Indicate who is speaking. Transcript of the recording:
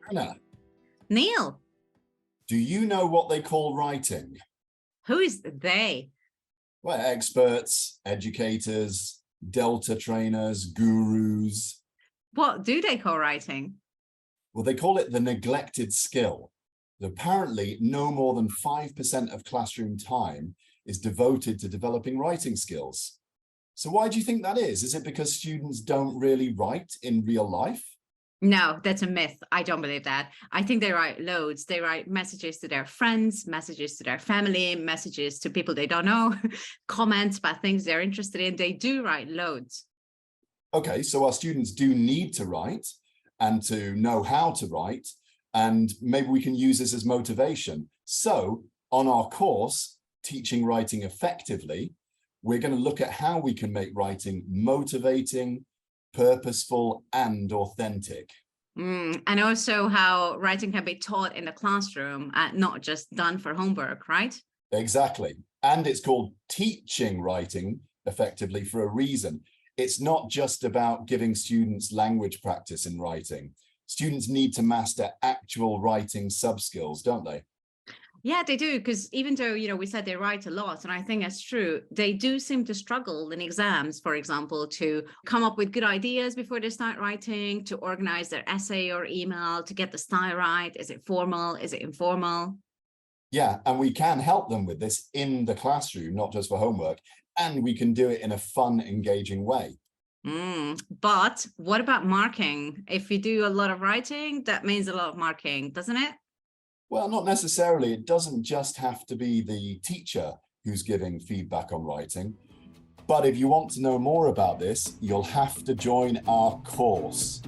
Speaker 1: Anna,
Speaker 2: Neil,
Speaker 1: do you know what they call writing?
Speaker 2: who is they?
Speaker 1: Well, experts, educators, Delta trainers, gurus.
Speaker 2: What do they call writing?
Speaker 1: Well, they call it the neglected skill. Apparently, no more than 5% of classroom time is devoted to developing writing skills. So why do you think that is? Is it because students don't really write in real life?
Speaker 2: No, that's a myth. I don't believe that. I think they write loads. They write messages to their friends, messages to their family, messages to people they don't know, comments about things they're interested in. They do write loads.
Speaker 1: Okay, so our students do need to write and to know how to write, and maybe we can use this as motivation. So on our course, Teaching Writing Effectively, we're going to look at how we can make writing motivating, purposeful, and authentic.
Speaker 2: And also how writing can be taught in the classroom, not just done for homework, right?
Speaker 1: Exactly. And it's called Teaching Writing Effectively for a reason. It's not just about giving students language practice in writing. Students need to master actual writing sub-skills, don't they?
Speaker 2: Yeah, they do, because even though, we said they write a lot, and I think that's true, they do seem to struggle in exams, for example, to come up with good ideas before they start writing, to organize their essay or email, to get the style right. Is it formal? Is it informal?
Speaker 1: Yeah, and we can help them with this in the classroom, not just for homework, and we can do it in a fun, engaging way.
Speaker 2: But what about marking? If you do a lot of writing, that means a lot of marking, doesn't it?
Speaker 1: Well, not necessarily. It doesn't just have to be the teacher who's giving feedback on writing. But if you want to know more about this, you'll have to join our course.